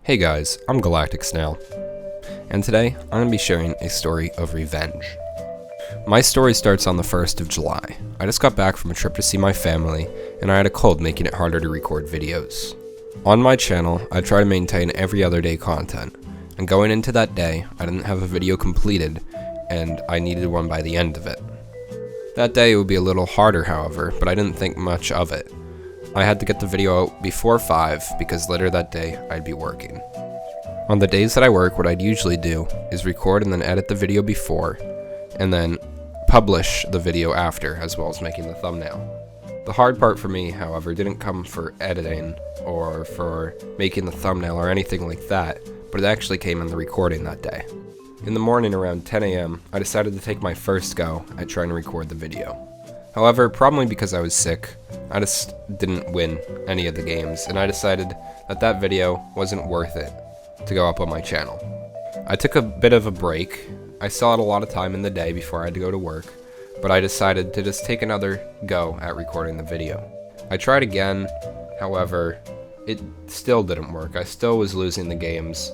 Hey guys, I'm Galactic Snail, and today I'm going to be sharing a story of revenge. My story starts on the 1st of July. I just got back from a trip to see my family, and I had a cold making it harder to record videos. On my channel, I try to maintain every other day content, and going into that day, I didn't have a video completed, and I needed one by the end of it. That day would be a little harder, however, but I didn't think much of it. I had to get the video out before 5 because later that day I'd be working. On the days that I work, what I'd usually do is record and then edit the video before, and then publish the video after, as well as making the thumbnail. The hard part for me, however, didn't come for editing or for making the thumbnail or anything like that, but it actually came in the recording that day. In the morning around 10 AM, I decided to take my first go at trying to record the video. However, probably because I was sick, I just didn't win any of the games, and I decided that that video wasn't worth it to go up on my channel. I took a bit of a break. I still had a lot of time in the day before I had to go to work, but I decided to just take another go at recording the video. I tried again, however, it still didn't work. I still was losing the games.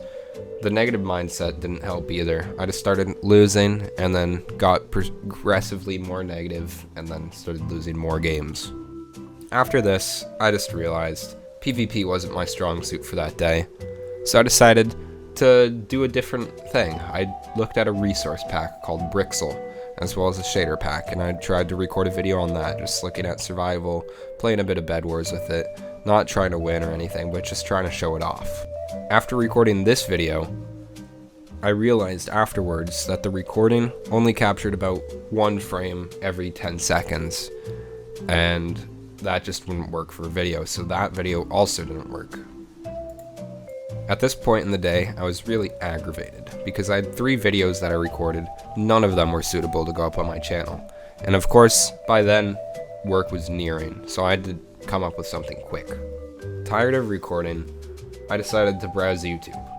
The negative mindset didn't help either. I just started losing and then got progressively more negative and then started losing more games. After this, I just realized PvP wasn't my strong suit for that day, so I decided to do a different thing. I looked at a resource pack called Hypixel, as well as a shader pack, and I tried to record a video on that, just looking at survival, playing a bit of Bedwars with it, not trying to win or anything, but just trying to show it off. After recording this video, I realized afterwards that the recording only captured about 1 frame every 10 seconds, and that just wouldn't work for a video, so that video also didn't work. At this point in the day, I was really aggravated, because I had 3 videos that I recorded, none of them were suitable to go up on my channel, and of course, by then, work was nearing, so I had to come up with something quick. Tired of recording, I decided to browse YouTube,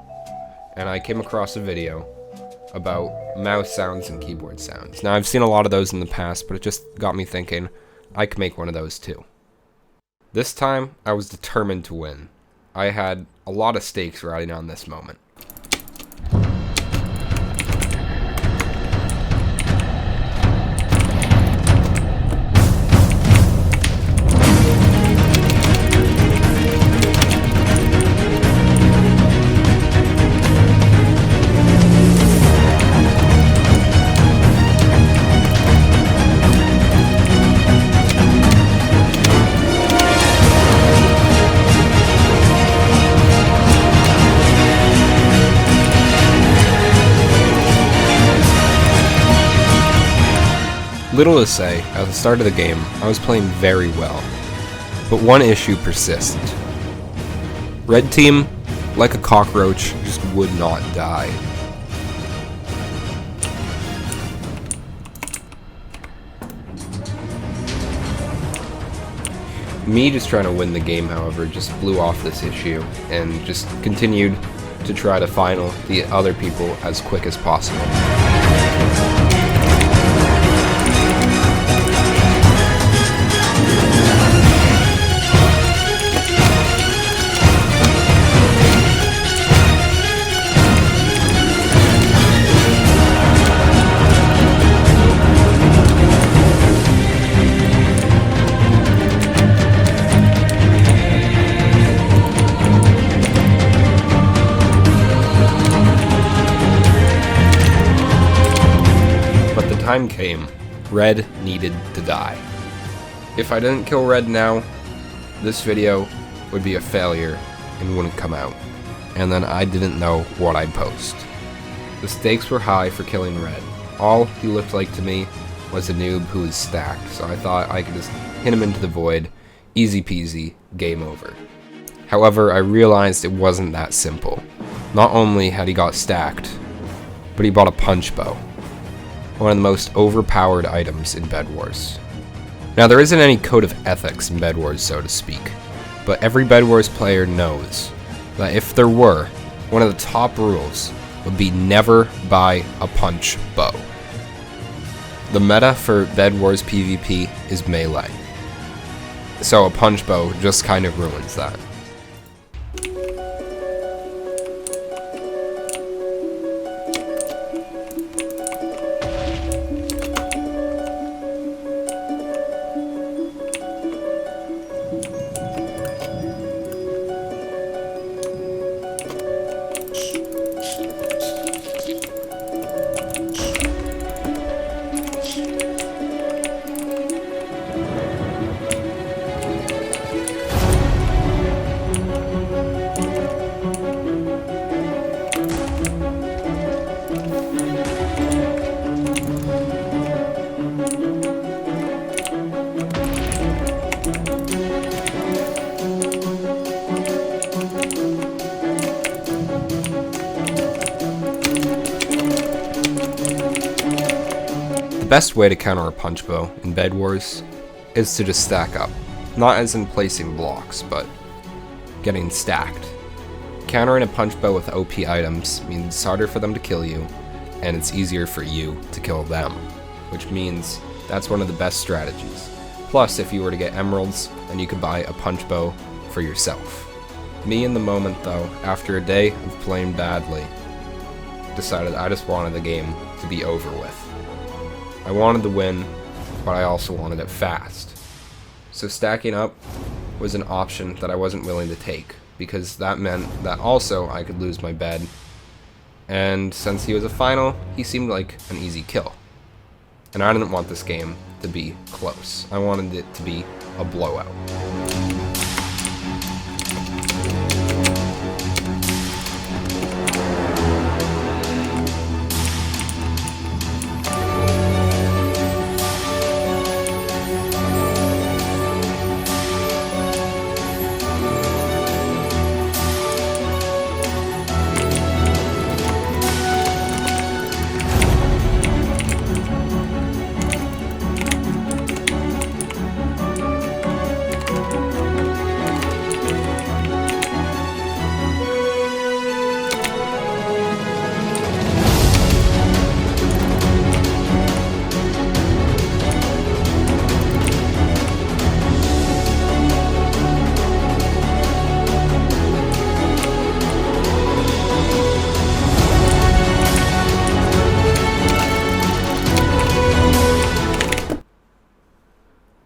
and I came across a video about mouse sounds and keyboard sounds. Now, I've seen a lot of those in the past, but it just got me thinking, I could make one of those too. This time, I was determined to win. I had a lot of stakes riding on this moment. Little to say, at the start of the game, I was playing very well, but one issue persisted. Red team, like a cockroach, just would not die. Me just trying to win the game, however, just blew off this issue, and just continued to try to final the other people as quick as possible. Time came. Red needed to die. If I didn't kill Red now, this video would be a failure and wouldn't come out. And then I didn't know what I'd post. The stakes were high for killing Red. All he looked like to me was a noob who was stacked, so I thought I could just hit him into the void, easy peasy, game over. However, I realized it wasn't that simple. Not only had he got stacked, but he bought a punch bow. One of the most overpowered items in Bedwars. Now, there isn't any code of ethics in Bedwars, so to speak, but every Bedwars player knows that if there were, one of the top rules would be never buy a punch bow. The meta for Bedwars PvP is melee, so a punch bow just kind of ruins that. best way to counter a punch bow in Bed Wars is to just stack up. Not as in placing blocks, but getting stacked. Countering a punch bow with OP items means it's harder for them to kill you, and it's easier for you to kill them, which means that's one of the best strategies. Plus, if you were to get emeralds, then you could buy a punch bow for yourself. Me in the moment though, after a day of playing badly, decided I just wanted the game to be over with. I wanted the win, but I also wanted it fast. So stacking up was an option that I wasn't willing to take, because that meant that also I could lose my bed, and since he was a final, he seemed like an easy kill. And I didn't want this game to be close. I wanted it to be a blowout.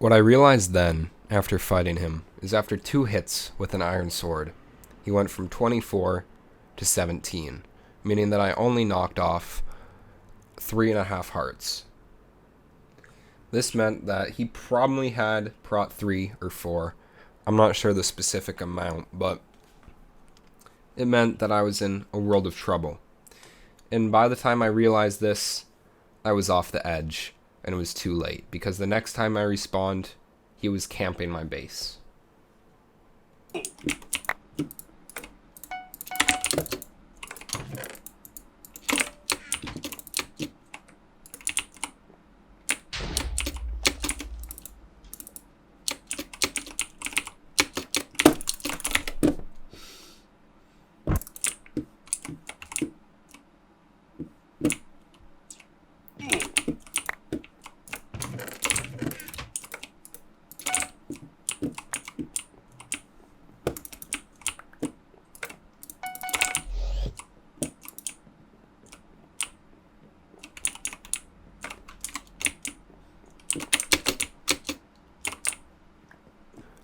What I realized then, after fighting him, is after 2 hits with an iron sword, he went from 24 to 17, meaning that I only knocked off 3.5 hearts. This meant that he probably had prot 3 or 4. I'm not sure the specific amount, but it meant that I was in a world of trouble. And by the time I realized this, I was off the edge. And it was too late, because the next time I respawned, he was camping my base.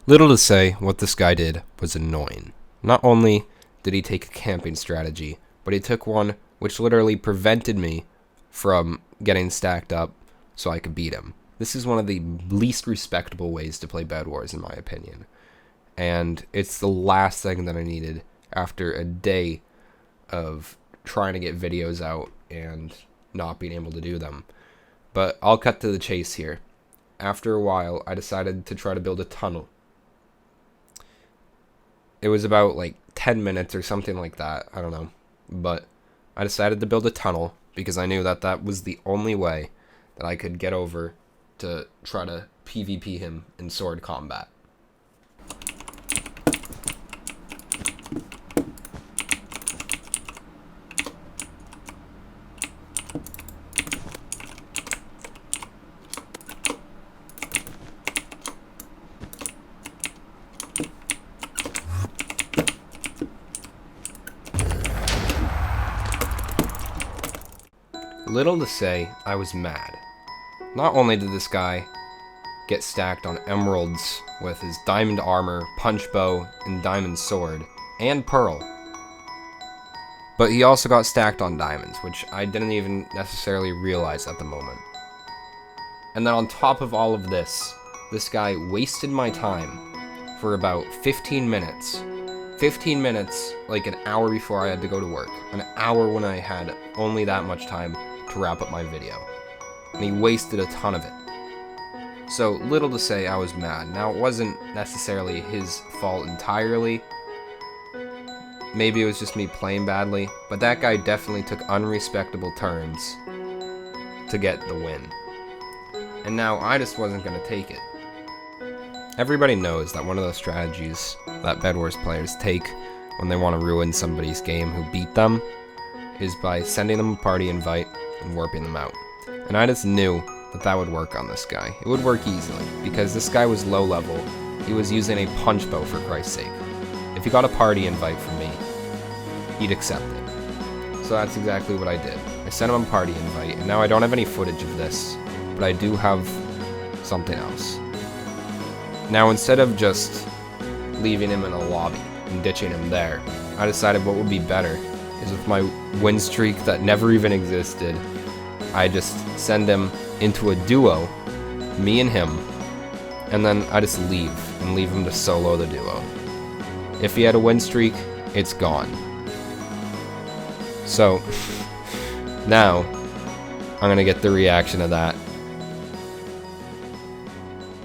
Little to say, what this guy did was annoying. Not only did he take a camping strategy, but he took one which literally prevented me from getting stacked up so I could beat him. This is one of the least respectable ways to play Bed Wars, in my opinion. And it's the last thing that I needed after a day of trying to get videos out and not being able to do them. But I'll cut to the chase here. After a while, I decided to try to build a tunnel. It was about like 10 minutes or something like that, I don't know. But I decided to build a tunnel because I knew that that was the only way that I could get over to try to PvP him in sword combat. Little to say, I was mad. Not only did this guy get stacked on emeralds with his diamond armor, punch bow, and diamond sword, and pearl, but he also got stacked on diamonds, which I didn't even necessarily realize at the moment. And then on top of all of this, this guy wasted my time for about 15 minutes. 15 minutes, like an hour before I had to go to work. An hour when I had only that much time to wrap up my video. And he wasted a ton of it. So, little to say, I was mad. Now, it wasn't necessarily his fault entirely. Maybe it was just me playing badly, but that guy definitely took unrespectable turns to get the win. And now I just wasn't going to take it. Everybody knows that one of the strategies that Bedwars players take when they want to ruin somebody's game who beat them is by sending them a party invite and warping them out. And I just knew that that would work on this guy. It would work easily, because this guy was low level. He was using a punch bow, for Christ's sake. If he got a party invite from me, he'd accept it. So that's exactly what I did. I sent him a party invite, and now I don't have any footage of this, but I do have something else. Now, instead of just leaving him in a lobby and ditching him there, I decided what would be better is with my win streak that never even existed, I just send him into a duo, me and him, and then I just leave him to solo the duo. If he had a win streak, it's gone. So, now, I'm gonna get the reaction of that.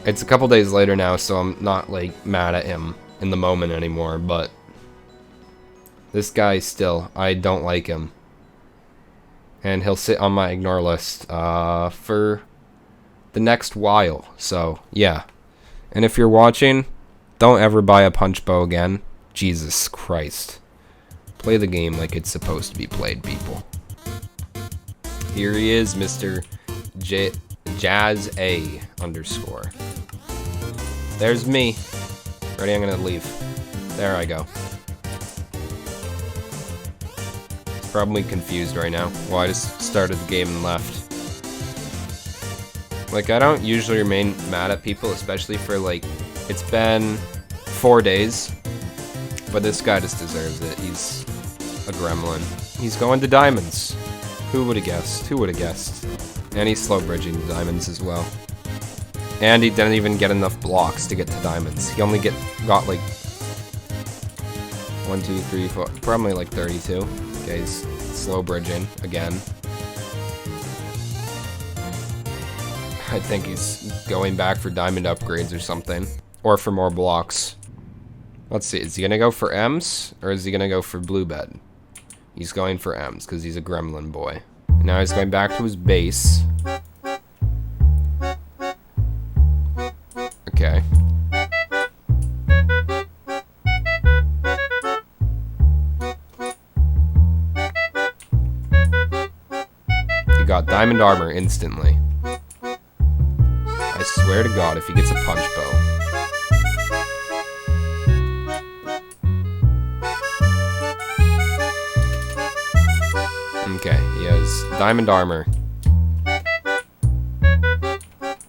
It's a couple days later now, so I'm not, like, mad at him in the moment anymore, but this guy still, I don't like him. And he'll sit on my ignore list for the next while, so, yeah. And if you're watching, don't ever buy a punch bow again. Jesus Christ. Play the game like it's supposed to be played, people. Here he is, Mr. Jazz A _. There's me. Ready, I'm gonna leave. There I go. He's probably confused right now. Well, I just started the game and left. Like, I don't usually remain mad at people, especially for, like, it's been 4 days. But this guy just deserves it. He's a gremlin. He's going to diamonds. Who would have guessed? Who would have guessed? And he's slow bridging the diamonds as well. And he didn't even get enough blocks to get to diamonds. He only got like 1, 2, 3, 4, probably like 32. Okay, he's slow bridging again. I think he's going back for diamond upgrades or something. Or for more blocks. Let's see, is he gonna go for M's? Or is he gonna go for blue bed? He's going for M's, because he's a gremlin boy. Now he's going back to his base. Okay. He got diamond armor instantly. I swear to God, if he gets a punch bow. Okay, he has diamond armor.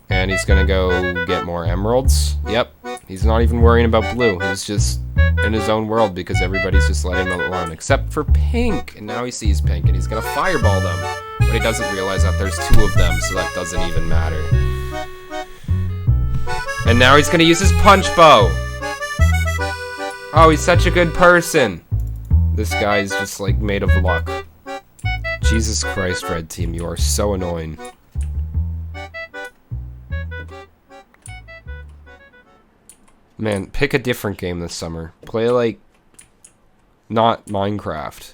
And he's gonna go get more emeralds. Yep, he's not even worrying about blue. He's just in his own world because everybody's just letting him alone. Except for pink. And now he sees pink and he's gonna fireball them. But he doesn't realize that there's 2 of them, so that doesn't even matter. And now he's gonna use his punch bow. Oh, he's such a good person. This guy's just like made of luck. Jesus Christ, Red Team, you are so annoying. Man, pick a different game this summer. Play like, not Minecraft.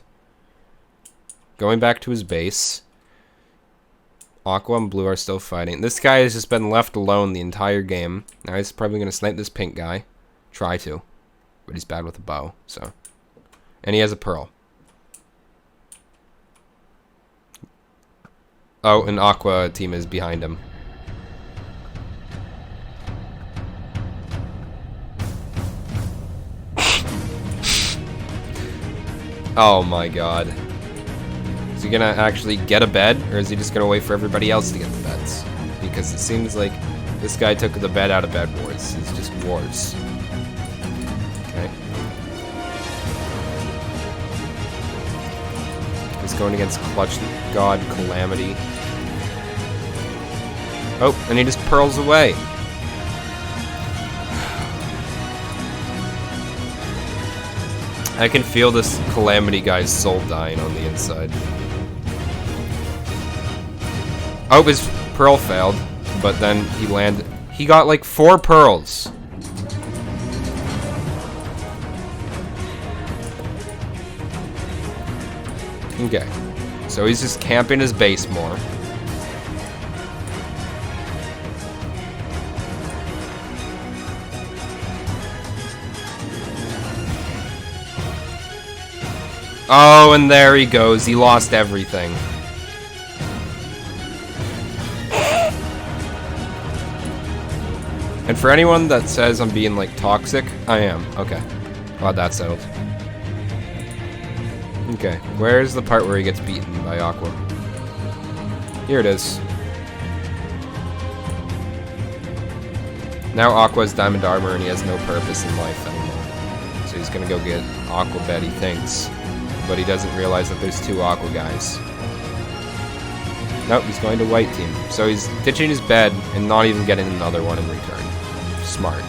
Going back to his base. Aqua and Blue are still fighting. This guy has just been left alone the entire game. Now he's probably going to snipe this pink guy. Try to. But he's bad with a bow, so. And he has a pearl. Oh, and Aqua team is behind him. Oh my God. Is he gonna actually get a bed, or is he just gonna wait for everybody else to get the beds? Because it seems like this guy took the bed out of Bedwars. It's just wars. Okay. He's going against Clutch God Calamity. Oh, and he just pearls away. I can feel this Calamity guy's soul dying on the inside. Oh, his pearl failed, but then he landed. He got like 4 pearls. Okay, so he's just camping his base more. Oh, and there he goes. He lost everything. And for anyone that says I'm being, like, toxic, I am. Okay. Glad that settled. Okay, where's the part where he gets beaten by Aqua? Here it is. Now Aqua's diamond armor and he has no purpose in life anymore. So he's gonna go get Aqua Bed, he thinks. But he doesn't realize that there's two Aqua guys. Nope, he's going to white team. So he's ditching his bed and not even getting another one in return. Smart.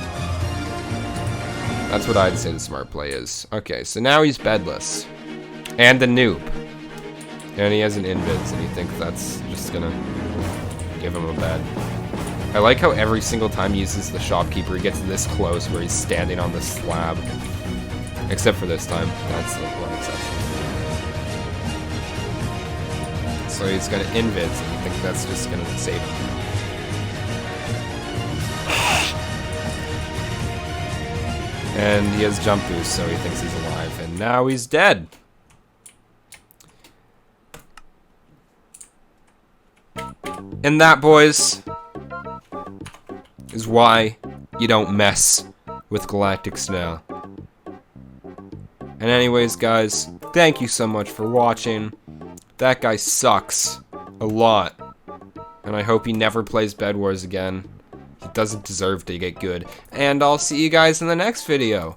That's what I'd say the smart play is. Okay, so now he's bedless. And a noob. And he has an invis, and he thinks that's just gonna give him a bed. I like how every single time he uses the shopkeeper, he gets this close where he's standing on the slab. Except for this time. That's the one exception. So he's gonna invis, and I think that's just gonna save him. And he has jump boost, so he thinks he's alive. And now he's dead. And that, boys, is why you don't mess with Galactic Snail. And anyways, guys, thank you so much for watching. That guy sucks a lot. And I hope he never plays Bedwars again. He doesn't deserve to get good. And I'll see you guys in the next video.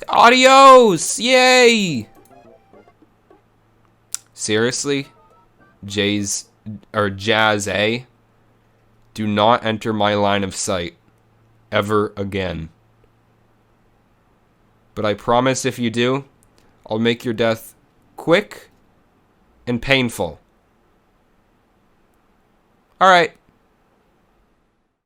Adios! Yay! Seriously? Jazz A? Do not enter my line of sight. Ever again. But I promise if you do, I'll make your death quick and painful. Alright.